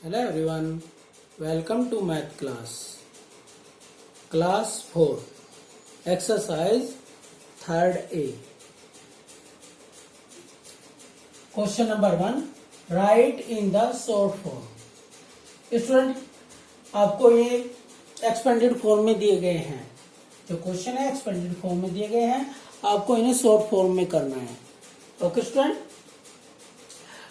Hello everyone, welcome to math class 4, exercise 3rd A. Question number 1, write in the short form. Student आपको ये expanded form में दिए गए हैं, जो क्वेश्चन है एक्सपेंडेड फॉर्म में दिए गए हैं, आपको इन्हें शॉर्ट फॉर्म में करना है. ओके स्टूडेंट,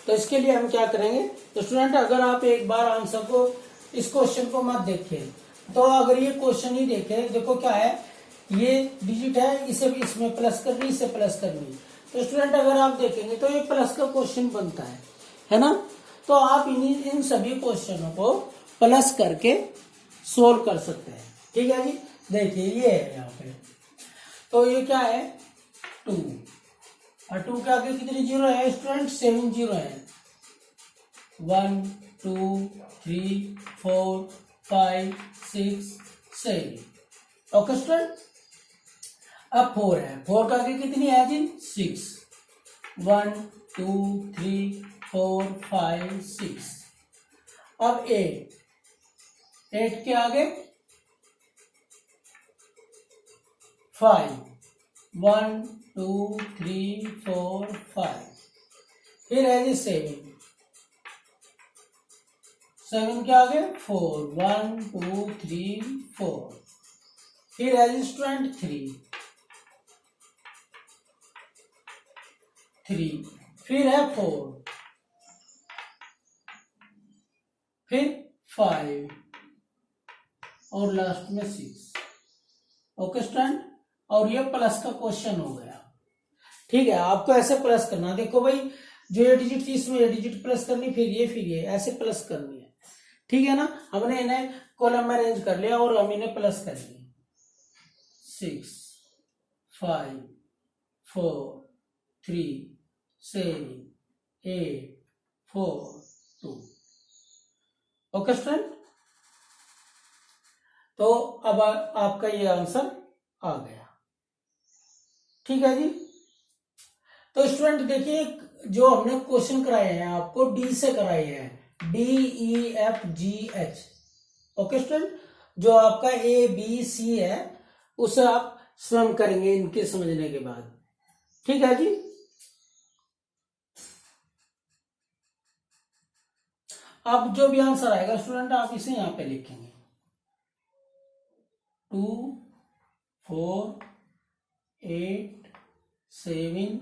तो इसके लिए हम क्या करेंगे. तो स्टूडेंट अगर आप एक बार आंसर को इस क्वेश्चन को मत देखें, तो अगर ये क्वेश्चन ही देखें, देखो क्या है, ये डिजिट है, इसे भी इसमें प्लस करनी, इसे प्लस करनी. तो स्टूडेंट अगर आप देखेंगे तो ये प्लस का क्वेश्चन बनता है ना. तो आप इन सभी क्वेश्चनों को प्लस करके सोल्व कर सकते हैं. ठीक है जी, देखिए ये है यहाँ पे. तो ये क्या है, 2 और 2 के आगे कितनी जीरो है स्टूडेंट, 7 जीरो है. 1 2 3 4 5 6 7. ओके स्टूडेंट, अब 4 है, 4 के आगे कितनी है जी, 6. 1 2 3 4 5 6. अब 8 के आगे 5. 1 2 3 4 5. फिर है जी 7 के आगे 4. 1 2 3 4. फिर है जी स्टूडेंट 3. फिर है 4. फिर 5 और लास्ट में 6. ओके स्टूडेंट, और ये प्लस का क्वेश्चन हो गया. ठीक है, आपको ऐसे प्लस करना. देखो भाई, जो ये डिजिट थी इसमें ये डिजिट प्लस करनी, फिर ये ऐसे प्लस करनी है. ठीक है ना, हमने इन्हें कॉलम में अरेंज कर लिया और हम इन्हें प्लस कर लिए. 6 5 4 3 7 8 4 2. ओके स्टूडेंट, तो अब आपका ये आंसर आ गया. ठीक है जी. तो स्टूडेंट देखिए, जो हमने क्वेश्चन कराए हैं आपको डी से कराए हैं, DEFGH. ओके स्टूडेंट, जो आपका ABC है उसे आप स्वयं करेंगे इनके समझने के बाद. ठीक है जी. अब जो भी आंसर आएगा स्टूडेंट आप इसे यहां पे लिखेंगे. 2 4 8 7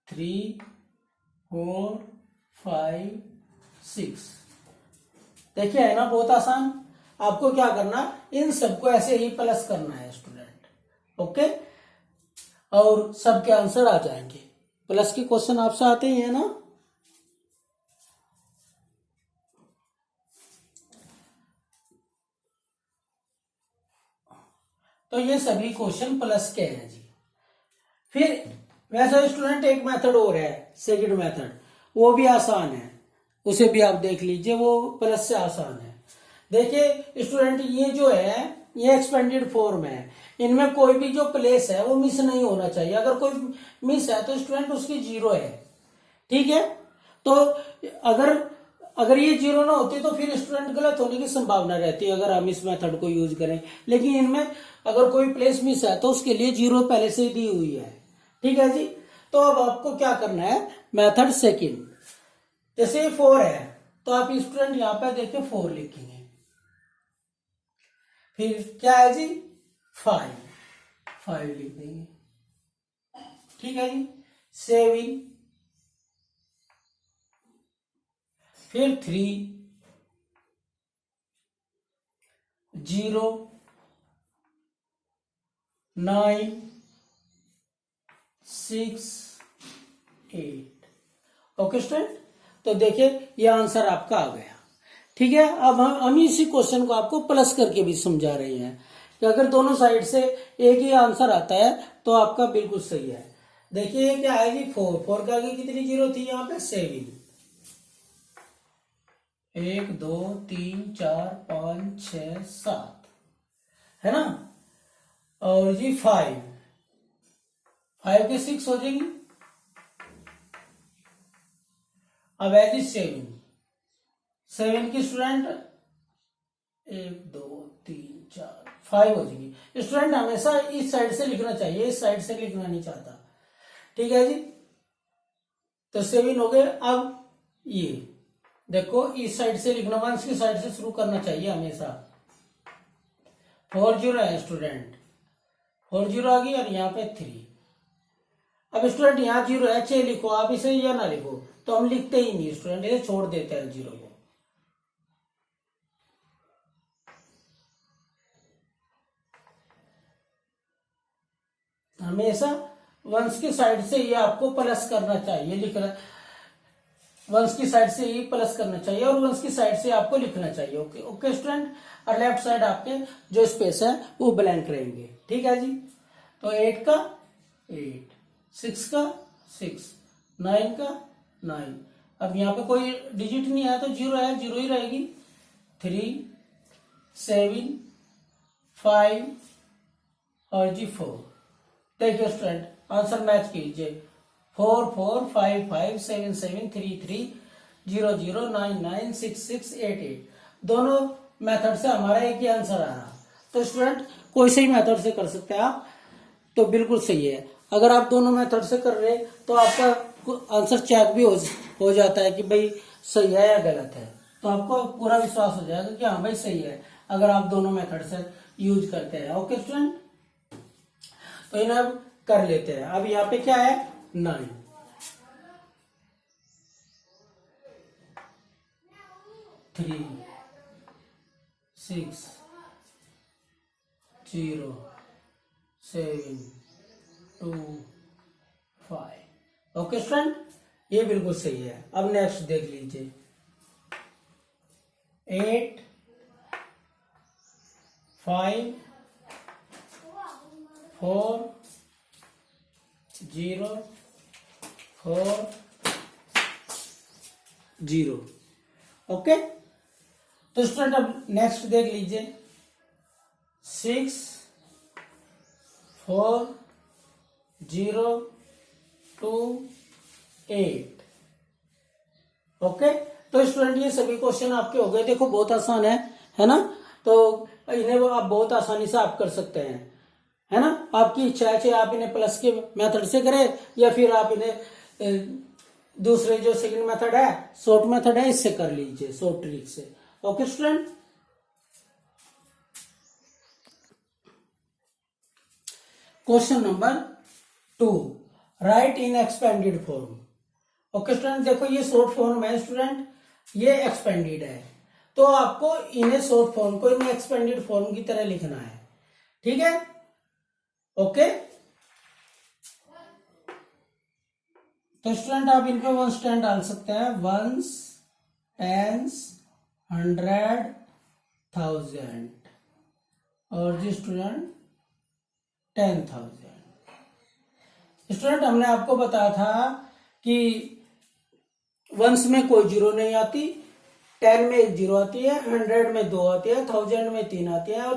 3 4 5 6. देखिए है ना, बहुत आसान. आपको क्या करना, इन सबको ऐसे ही प्लस करना है स्टूडेंट. ओके, और सबके आंसर आ जाएंगे. प्लस के क्वेश्चन आपसे आते ही है ना. तो ये सभी क्वेश्चन प्लस के हैं जी. फिर वैसे स्टूडेंट एक मेथड और है, सेकंड मेथड, वो भी आसान है, उसे भी आप देख लीजिए, वो प्लस से आसान है. देखिए स्टूडेंट, ये जो है ये एक्सपेंडेड फॉर्म है, इनमें कोई भी जो प्लेस है वो मिस नहीं होना चाहिए. अगर कोई मिस है तो स्टूडेंट उसकी जीरो है. ठीक है, तो अगर ये जीरो ना होती तो फिर स्टूडेंट गलत होने की संभावना रहती है अगर हम इस मेथड को यूज करें. लेकिन इनमें अगर कोई प्लेस मिस है तो उसके लिए जीरो पहले से ही दी हुई है. ठीक है जी. तो अब आपको क्या करना है, मेथड सेकंड. जैसे 4 है तो आप स्टूडेंट यहां पे देखिए 4 लिखेंगे. फिर क्या है जी, 5 लिख देंगे. ठीक है जी. 7. फिर 3 0 9 6 8. ओके स्टूडेंट, तो देखिए ये आंसर आपका आ गया. ठीक है, अब हम इसी क्वेश्चन को आपको प्लस करके भी समझा रहे हैं कि अगर दोनों साइड से एक ही आंसर आता है तो आपका बिल्कुल सही है. देखिए क्या है जी, 4 के आगे कितनी जीरो थी यहाँ पे, 7. 1 2 3 4 5 6 7 है ना. और जी 5 के 6 हो जाएंगी. अब है जी 7 7 की स्टूडेंट 1 2 3 4 5 हो जाएगी। स्टूडेंट हमेशा इस साइड से लिखना चाहिए, इस साइड से लिखना नहीं चाहता। ठीक है जी, तो 7 हो गए। अब ये देखो इस साइड से लिखना, वंस की साइड से शुरू करना चाहिए हमेशा। 4 0 है स्टूडेंट, 4 0 आ गई और यहाँ पे 3। अब स्टूडेंट यहाँ 0 है, 6 लिखो आप इसे या ना लिखो, तो हम लिखते ही नहीं स्टूडेंट, इसे छोड़ देते हैं 0 को। हमेशा वंस की साइड से ये आपको प्लस करना चाहिए, लिखना वंस की साइड से ये प्लस करना चाहिए और वंस की साइड से आपको लिखना चाहिए। ओके ओके स्टूडेंट, और लेफ्ट साइड आपके जो स्पेस है वो ब्लैंक रहेंगे। ठीक है जी, तो 8 का 8, 6 का 6, 9 का 9। अब यहाँ पे कोई डिजिट नहीं है तो 0 है, 0 ही रहेगी। 3 7 5 और जी 4। देखिए स्टूडेंट आंसर मैच कीजिए। 4 4 5 5 7 7 3 3 0 0 9 9 6 6 8 8। दोनों मेथड से हमारा एक ही आंसर आ रहा। तो स्टूडेंट कोई सही मेथड से कर सकते हैं आप, तो बिल्कुल सही है। अगर आप दोनों मेथड से कर रहे तो आपका आंसर चेक भी हो जाता है कि भाई सही है या गलत है, तो आपको पूरा विश्वास हो जाएगा कि हाँ भाई सही है, अगर आप दोनों मेथड से यूज करते हैं। ओके स्टूडेंट, तो इन्हें अब कर लेते हैं। अब यहाँ पे क्या है 9, 3 6 0 7 2 5। ओके स्टूडेंट, ये बिल्कुल सही है। अब नेक्स्ट देख लीजिए। 8 5 4 0 4 0। ओके, तो स्टूडेंट अब नेक्स्ट देख लीजिए। 6 4 0 2 8। ओके, तो स्टूडेंट ये सभी क्वेश्चन आपके हो गए। देखो बहुत आसान है ना, तो इन्हें वो आप बहुत आसानी से आप कर सकते हैं, है ना। आपकी इच्छा है चाहे आप इन्हें प्लस के मेथड से करें या फिर आप इन्हें दूसरे जो सेकंड मेथड है, शॉर्ट मेथड है, इससे कर लीजिए, शॉर्ट ट्रिक से। Okay student, question number 2, right इन एक्सपेंडेड फॉर्म। ओके स्टूडेंट, देखो ये शॉर्ट फॉर्म है स्टूडेंट, ये एक्सपेंडेड है, तो आपको इन्हें शॉर्ट फॉर्म को इन्हें एक्सपेंडेड फॉर्म की तरह लिखना है। ठीक है, ओके। तो स्टूडेंट आप इन पे वंस टेन डाल सकते हैं, वंस टेंस 100 1000 और जी स्टूडेंट 10,000। स्टूडेंट हमने आपको बताया था कि वंस में कोई जीरो नहीं आती, 10 में 1 जीरो आती है, 100 में 2 आती है, 1000 में 3 आती है और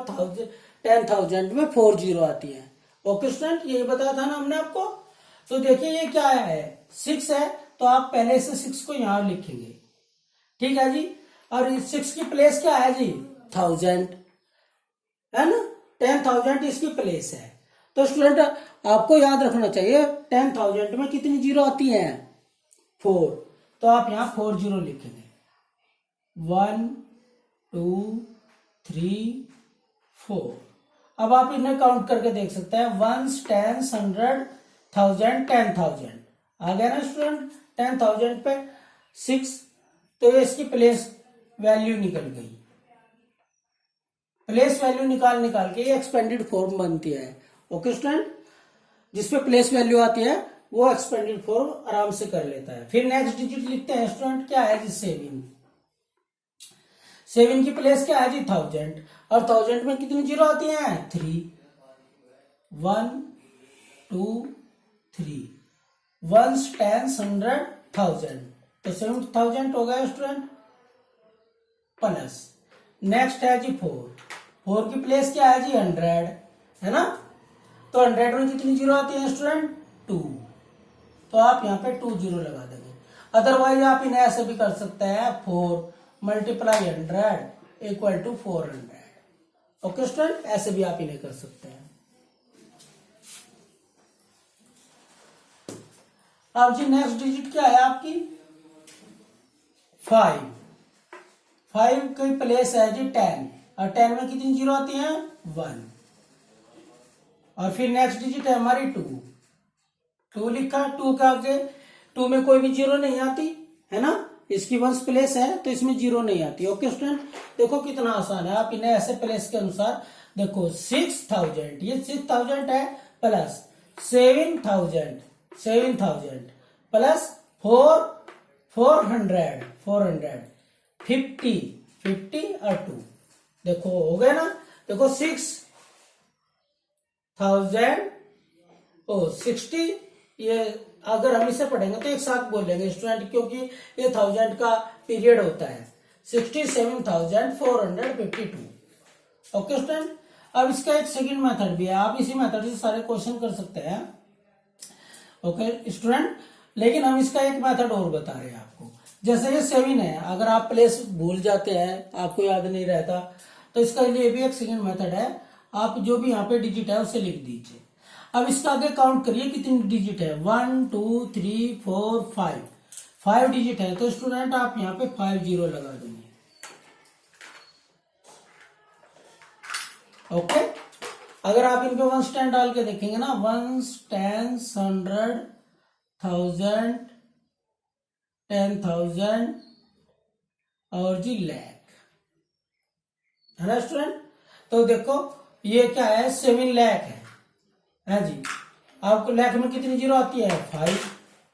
10,000 में 4 जीरो आती है। ओके स्टूडेंट, यही बताया था ना हमने आपको। तो देखिए ये क्या है, 6 है, तो आप पहले से 6 को यहां लिखेंगे। ठीक है जी, और इस 6 की प्लेस क्या है जी 1000, है ना, 10,000 इसकी प्लेस है। तो स्टूडेंट आपको याद रखना चाहिए 10,000 में कितनी जीरो आती हैं 4, तो आप यहां 4 जीरो लिखेंगे। 1 2 3 4। अब आप इन्हें काउंट करके देख सकते हैं, 1 10 100 1000 10,000 आ गया ना स्टूडेंट। 10,000 पे 6, तो ये इसकी प्लेस वैल्यू निकल गई। प्लेस वैल्यू निकाल के ये एक्सपेंडेड फॉर्म बनती है। ओके स्टूडेंट, जिसपे प्लेस वैल्यू आती है वो एक्सपेंडेड फॉर्म आराम से कर लेता है। फिर नेक्स्ट डिजिट लिखते हैं स्टूडेंट, क्या है जी 7। 7 की प्लेस क्या है जी 1000 और 1000 में कितनी जीरो आती हैं 3। 1 2 3, 1 10 100 1000, तो 7,000 हो गया स्टूडेंट। प्लस नेक्स्ट है जी 4 की प्लेस क्या है जी 100, है ना, तो 100 में कितनी जीरो आती है स्टूडेंट 2, तो आप यहाँ पे 2 जीरो लगा देंगे। अदरवाइज आप इन्हें ऐसे भी कर सकते हैं, 4 multiply 100 equal to 400। Okay student, ऐसे भी आप इन्हें कर सकते हैं। अब जी नेक्स्ट डिजिट क्या है आपकी 5। 5 की प्लेस है जी 10, और 10 में कितनी जीरो आती हैं 1। और फिर नेक्स्ट डिजिट है हमारी 2। 2 लिखा, 2 का आगे 2 में कोई भी जीरो नहीं आती है ना, इसकी वंस प्लेस है तो इसमें जीरो नहीं आती। ओके स्टूडेंट, देखो कितना आसान है, आप इन्हें ऐसे प्लेस के अनुसार देखो 6000, ये 6000 है प्लस 7000 प्लस 400 50 और 2, देखो हो गए ना। देखो 60 ये अगर हम इसे पढ़ेंगे तो एक साथ बोलेंगे स्टूडेंट, क्योंकि ये 1000 का पीरियड होता है। 67,452। ओके स्टूडेंट, अब इसका एक सेकंड मेथड भी है, आप इसी मेथड से सारे क्वेश्चन कर सकते हैं। ओके स्टूडेंट, लेकिन हम इसका एक मेथड और बता रहे हैं आपको। जैसे ये 7 है, अगर आप प्लेस भूल जाते हैं, आपको याद नहीं रहता, तो इसका लिए भी एक सेकंड मेथड है। आप जो भी यहाँ पे डिजिट है उसे लिख दीजिए। अब इसका आगे काउंट करिए कितनी डिजिट है, 1 2 3 4 5 डिजिट है, तो स्टूडेंट आप यहाँ पे 50 लगा देंगे। ओके, अगर आप इनके 1 10 डाल के देखेंगे ना, 1 10 100 1000 10,000 और जी लाख, है ना स्टूडेंट। तो देखो ये क्या है 7 लाख है जी। आपको लाख में कितनी जीरो आती है 5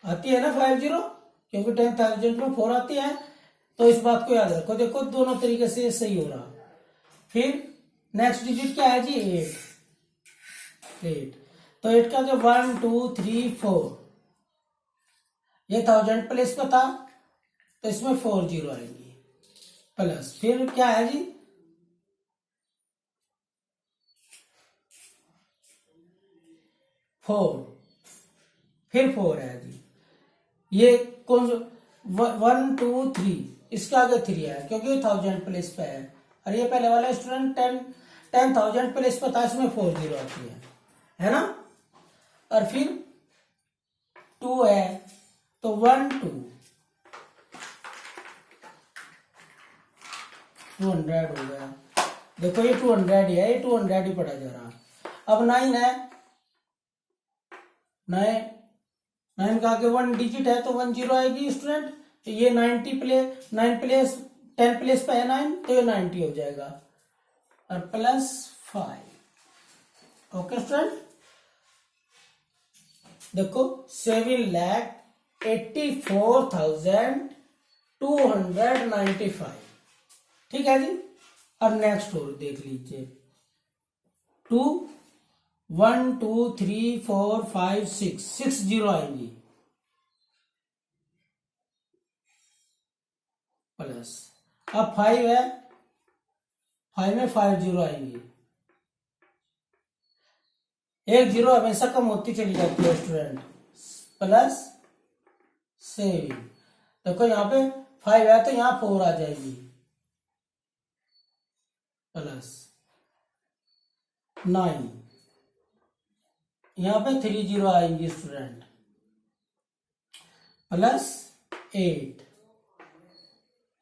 आती है ना, 50, क्योंकि 10,000 में 4 आती है। तो इस बात को याद रखो, देखो दोनों तरीके से सही हो रहा। फिर नेक्स्ट डिजिट क्या है जी 8। तो 8 का जो 1 2 3 4, ये 1000 प्लेस पे था तो इसमें 4 जीरो आएंगी, प्लस फिर क्या है जी 4, फिर 4 है जी। ये कौन 1 2 3, इसका आगे 3 है क्योंकि 1000 प्लेस पे है, और ये पहले वाला स्टूडेंट 10,000 प्लेस पे था, इसमें 4 जीरो आती है ना। और फिर 2 है तो 1 2 200 हो गया। देखो ये 200 ही है, ये 200 ही पढ़ा जा रहा। अब 9 है, 9 का आगे 1 डिजिट है तो 1 जीरो आएगी स्टूडेंट। तो ये 9 प्लेस 10 प्लेस पे है 9, तो ये 90 हो जाएगा, और प्लस 5। ओके स्टूडेंट, देखो 7,84,295, ठीक है जी। अब नेक्स्ट और देख लीजिए 2 1 2 3 4 5 6 जीरो आएंगी, प्लस अब 5 है, 5 में 5 जीरो आएंगी। एक जीरो हमेशा कम होती चली जाती है स्टूडेंट, प्लस 7। देखो यहाँ पे 5 है तो यहाँ 4 आ जाएगी, प्लस 9, यहाँ पे 3 जीरो आएंगी स्टूडेंट, प्लस 8।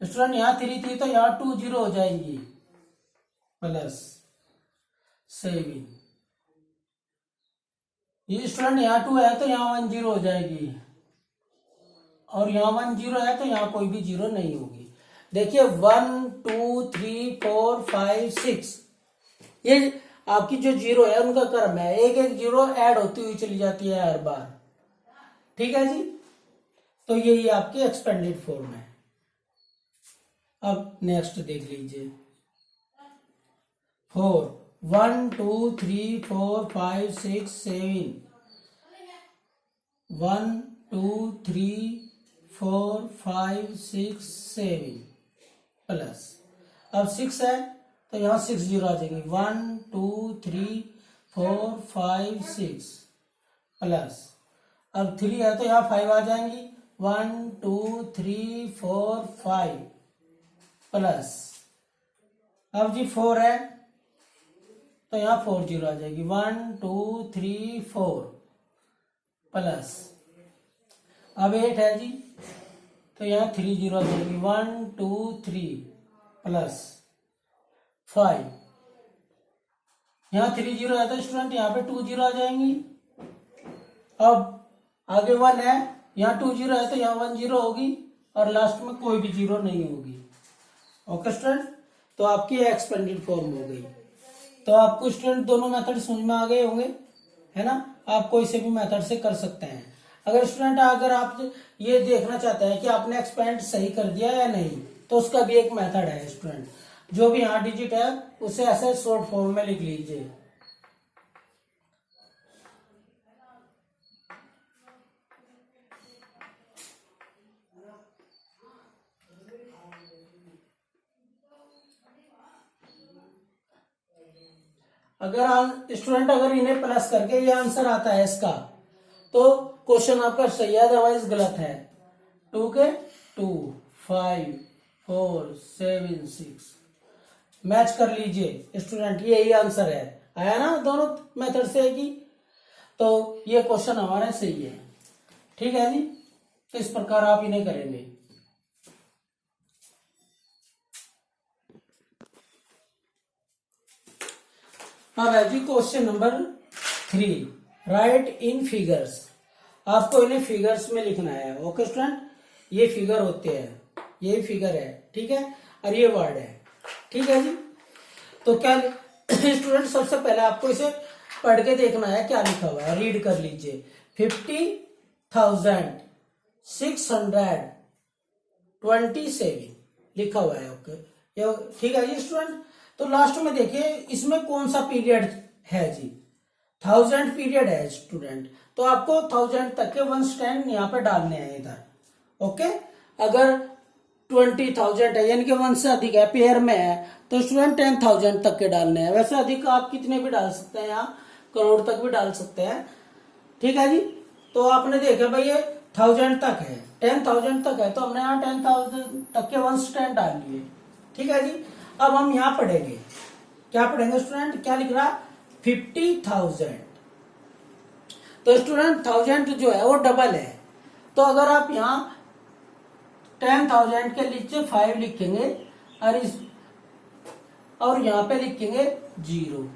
स्टूडेंट यहाँ 3 थी तो यहाँ 2 जीरो हो जाएंगी, प्लस 7। ये स्टूडेंट यहाँ 2 है तो यहाँ 1 जीरो हो जाएगी, और यहाँ 1 जीरो है तो यहाँ कोई भी जीरो नहीं होगी। देखिए 1 2 3 4 5 6, ये आपकी जो जीरो है उनका क्रम है, एक एक जीरो ऐड होती हुई चली जाती है हर बार, ठीक है जी। तो यही आपकी एक्सपेंडेड फॉर्म है। अब नेक्स्ट देख लीजिए 4 1 2 3 4 5 6 7 1 2 3 4 5 6 7, प्लस अब 6 है तो यहाँ 6 जीरो आ जाएंगे, 1 2 3 4 5 6, प्लस अब 3 है तो यहाँ 5 आ जाएंगी, 1 2 3 4 5, प्लस, अब जी 4 है तो यहाँ 4 जीरो आ जाएगी, 1 2 3 4 प्लस, अब 8 है जी तो यहाँ 3 जीरो आ जाएगी, 1 2 3 प्लस 5, यहाँ 3 जीरो आता है स्टूडेंट, यहाँ पे 2 जीरो आ जाएंगी। अब आगे 1 है, यहाँ 2 जीरो है तो यहाँ 1 जीरो होगी और लास्ट में कोई भी जीरो नहीं होगी। ओके स्टूडेंट, तो आपकी एक्सपेंडेड फॉर्म हो गई। तो आपको स्टूडेंट दोनों मेथड समझ में आ गए होंगे, है ना। आप कोई से भी मेथड से कर सकते हैं। अगर स्टूडेंट अगर आप ये देखना चाहते हैं कि आपने एक्सपेंड सही कर दिया या नहीं, तो उसका भी एक मेथड है स्टूडेंट। जो भी यहाँ डिजिट है उसे ऐसे शॉर्ट फॉर्म में लिख लीजिए। अगर स्टूडेंट अगर इन्हें प्लस करके ये आंसर आता है इसका, तो क्वेश्चन आपका सही है, अदरवाइज गलत है। 2 के 2 5 4 7 6 मैच कर लीजिए स्टूडेंट, यही आंसर है। आया ना दोनों मेथड से की, तो ये क्वेश्चन हमारा सही है। ठीक है जी, इस प्रकार आप इन्हें करेंगे। अब है जी क्वेश्चन नंबर 3, राइट इन फिगर्स। आपको इन्हें फिगर्स में लिखना है। ओके स्टूडेंट, ये फिगर होते हैं, ये फिगर है, ठीक है, और ये वर्ड है, ठीक है जी। तो क्या स्टूडेंट सबसे पहले आपको इसे पढ़ के देखना है क्या लिखा हुआ है, रीड कर लीजिए। 50,627 लिखा हुआ है। ओके, ठीक है जी स्टूडेंट। तो लास्ट में देखिए इसमें कौन सा पीरियड है जी, 1000 पीरियड है स्टूडेंट। तो आपको 1000 तक के 1 स्टैंड यहाँ पे डालने हैं इधर। ओके, अगर 20,000 है यानी कि 1 से अधिक है, पेयर में है, तो स्टूडेंट 10,000 तक के डालने हैं। वैसे अधिक आप कितने भी डाल सकते हैं, यहाँ करोड़ तक भी डाल सकते हैं। ठीक है जी, तो आपने देखा भाई ये 1000 तक है, 10,000 तक है, तो हमने यहाँ 10,000 तक के 1 स्टैंड डाल लिए। ठीक है जी, अब हम यहाँ पढ़ेंगे, क्या पढ़ेंगे स्टूडेंट, क्या लिख रहा 50,000। तो स्टूडेंट 1000 जो है वो डबल है, तो अगर आप यहाँ 10,000 के नीचे 5 लिखेंगे और यहाँ पे लिखेंगे 0,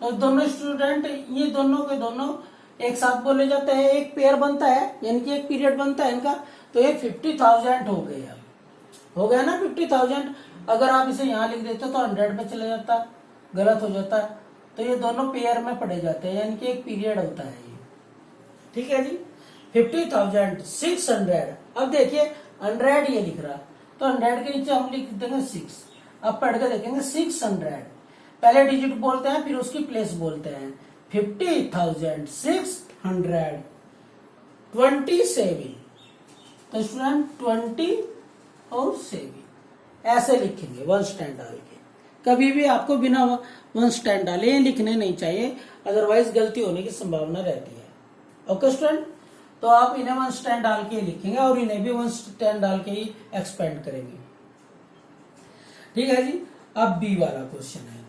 तो दोनों स्टूडेंट ये दोनों के दोनों एक साथ बोले जाते हैं, एक पेयर बनता है यानी कि एक पीरियड बनता है इनका। तो ये 50,000 हो गया, हो गया ना 50,000। अगर आप इसे यहाँ लिख देते तो 100 में चला जाता, गलत हो जाता है। तो ये दोनों पेयर में पढ़े जाते हैं यानी कि एक पीरियड होता है ये। ठीक है जी, 50,600। अब देखिए 100 ये लिख रहा, तो 100 के नीचे हम लिख देंगे 6। अब पढ़ के देखेंगे 600, पहले डिजिट बोलते हैं फिर उसकी प्लेस बोलते हैं। 50,627, तो स्टूडेंट 20 और 7 ऐसे लिखेंगे 1 स्टैंड डाल के। कभी भी आपको बिना 1 स्टैंड डाले लिखने नहीं चाहिए, अदरवाइज गलती होने की संभावना रहती है। ओके स्टूडेंट, तो आप इन्हें 1 स्टैंड डाल के लिखेंगे और इन्हें भी 1 स्टैंड डाल के ही एक्सपेंड करेंगे। ठीक है जी, अब बी वाला क्वेश्चन है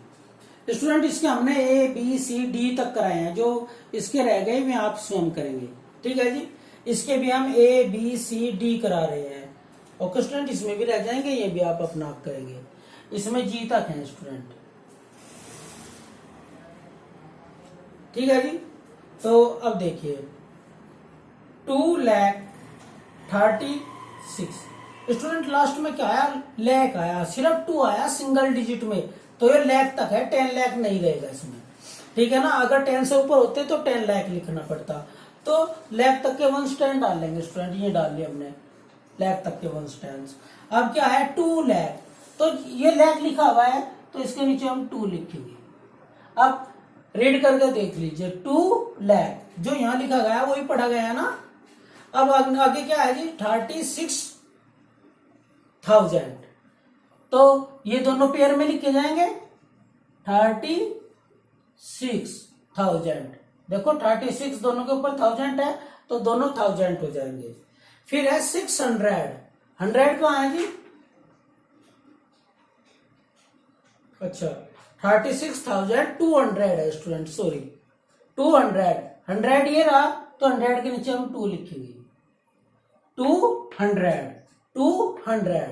स्टूडेंट। इसके हमने ए बी सी डी तक कराए हैं, जो इसके रह गए वे आप स्वयं करेंगे। ठीक है जी, इसके भी हम ए बी सी डी करा रहे हैं। ओके स्टूडेंट, इसमें भी रह जाएंगे, ये भी आप अपना आप करेंगे। इसमें जी तक है स्टूडेंट। ठीक है जी, तो अब देखिए 2,36,000 स्टूडेंट, लास्ट में क्या आया, लाख आया, सिर्फ 2 आया सिंगल डिजिट में, तो ये लाख तक है, 10 लाख नहीं रहेगा इसमें। ठीक है ना, अगर 10 से ऊपर होते तो 10 लाख लिखना पड़ता। तो लाख तक के 1 स्टैंड डाल लेंगे स्टूडेंट, ये डाल लिया हमने लाख तक के 1 स्टैंड। अब क्या है 2 लाख, तो ये लाख लिखा हुआ है तो इसके नीचे हम 2 लिखेंगे। अब रीड करके देख लीजिए, 2 लाख जो यहाँ लिखा गया वही पढ़ा गया है ना। अब आगे क्या है जी 36,000, तो ये दोनों पेयर में लिखे जाएंगे 36,000। देखो 36 दोनों के ऊपर 1000 है, तो दोनों 1000 हो जाएंगे। फिर है 600, 100 कहाँ है जी अच्छा 36,200 है स्टूडेंट, सॉरी 200, 100 ये रहा तो 100 के नीचे हम 2 लिखेंगे, 200, 200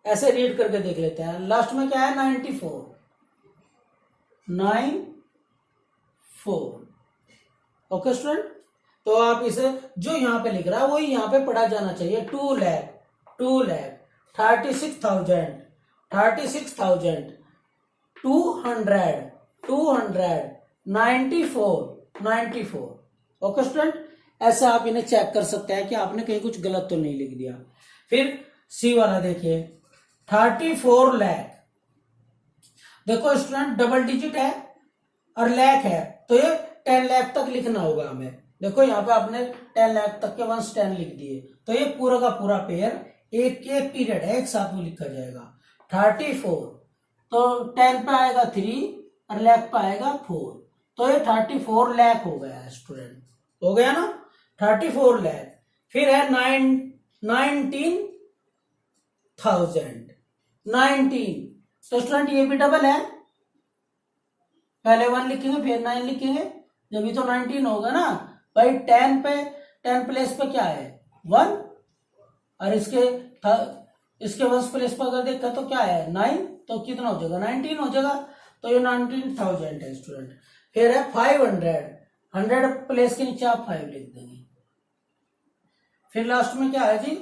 ऐसे रीड करके देख लेते हैं। लास्ट में क्या है 94, 94। ओके स्टूडेंट, तो आप इसे जो यहाँ पे लिख रहा है वही यहाँ पे पढ़ा जाना चाहिए। 2 लाख 36,000 294। ओके स्टूडेंट, ऐसा आप इन्हें चेक कर सकते हैं कि आपने कहीं कुछ गलत तो नहीं लिख दिया। फिर सी वाला देखिए 34 लाख। देखो स्टूडेंट डबल डिजिट है और लाख है तो ये 10 लाख तक लिखना होगा हमें। देखो यहाँ पे आपने 10 लाख तक के 1 10 लिख दिए तो ये पूरा का पूरा पेयर एक पीरियड है, एक साथ में लिखा जाएगा। 34 तो 10 पे आएगा 3 और लाख पे आएगा 4, तो ये 34 लाख हो गया है स्टूडेंट, हो गया ना 34 लाख। फिर है 19,000, 19 तो स्टूडेंट ये भी डबल है, पहले 1 लिखेंगे फिर 9 लिखेंगे, जब भी तो 19 होगा ना भाई। 10 पे 10 प्लेस पे क्या है 1 और इसके 1 प्लेस पे अगर देखा तो क्या है 9, तो कितना हो जाएगा 19 हो जाएगा, तो ये 19,000 है स्टूडेंट। फिर है 500, 100 प्लेस के नीचे आप 5 लिख देंगे। फिर लास्ट में क्या है जी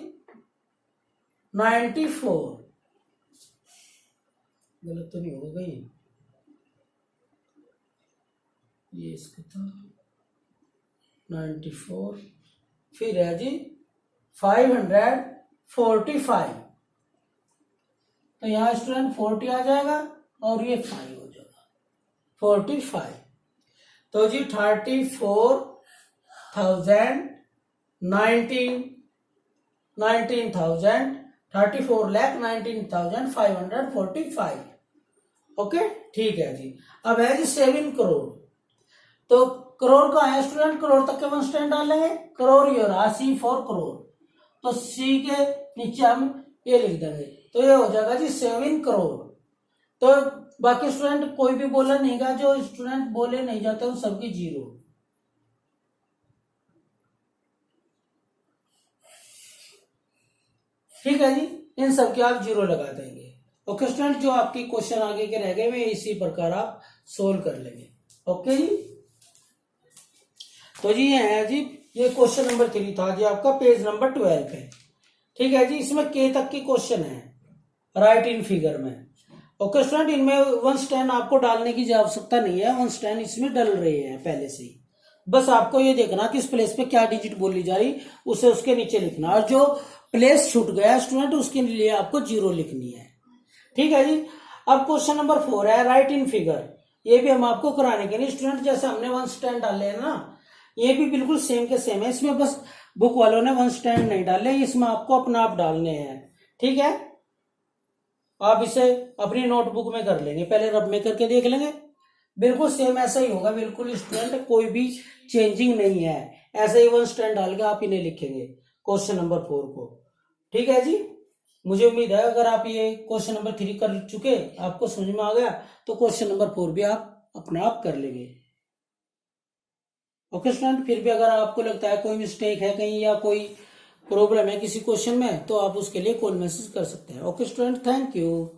94, गलत तो नहीं होगा ये इसका था 94। फिर है जी 545, तो यहाँ स्टूडेंट 40 आ जाएगा और ये 5 हो जाएगा 45। तो जी 34,000 19,000 34 लाख 19,545। ओके ठीक है जी। अब है जी 7 करोड़, तो करोड़ का है स्टूडेंट, करोड़ तक के 1 स्टैंड डालेंगे, करोड़ ये रहा C फॉर करोड़, तो C के नीचे हम ये लिख देंगे, तो ये हो जाएगा जी 7 करोड़। तो बाकी स्टूडेंट कोई भी बोला नहीं गा, जो स्टूडेंट बोले नहीं जाते उन सबकी 0। ठीक है जी, इन सबके आप 0 लगा देंगे। ओके स्टूडेंट, जो आपकी क्वेश्चन आगे के रह गए वे इसी प्रकार आप सोल्व कर लेंगे। ओके जी, तो जी ये है जी, ये क्वेश्चन नंबर 3 था जी आपका, पेज नंबर 12 पे। ठीक है जी, इसमें के तक की क्वेश्चन है राइट इन फिगर में। ओके स्टूडेंट, इनमें 1 स्टैंड आपको डालने की आवश्यकता नहीं है, 1 स्टैंड इसमें डल रहे हैं पहले से ही। बस आपको ये देखना कि इस प्लेस पे क्या डिजिट बोली जा रही उसे उसके नीचे लिखना, और जो प्लेस छूट गया स्टूडेंट उसके लिए आपको 0 लिखनी है। ठीक है जी। अब क्वेश्चन नंबर 4 है राइट इन फिगर। ये भी हम आपको कराने के लिए स्टूडेंट, जैसे हमने 1 स्टैंड डाले हैं ना, ये भी बिल्कुल सेम के सेम है। इसमें बस बुक वालों ने 1 स्टैंड नहीं डाले, इसमें आपको अपना आप डालने हैं। ठीक है, आप इसे अपनी नोटबुक में कर लेंगे, पहले रब में करके देख लेंगे, बिल्कुल सेम ऐसा ही होगा बिल्कुल स्टूडेंट, कोई भी चेंजिंग नहीं है। ऐसे ही 1 स्टैंड डाल के आप इन्हें लिखेंगे क्वेश्चन नंबर 4 को। ठीक है जी, मुझे उम्मीद है अगर आप ये क्वेश्चन नंबर 3 कर चुके, आपको समझ में आ गया, तो क्वेश्चन नंबर 4 भी आप अपने आप कर लेंगे। ओके स्टूडेंट, फिर भी अगर आपको लगता है कोई मिस्टेक है कहीं या कोई प्रॉब्लम है किसी क्वेश्चन में, तो आप उसके लिए कॉल मैसेज कर सकते हैं। Okay student, thank you.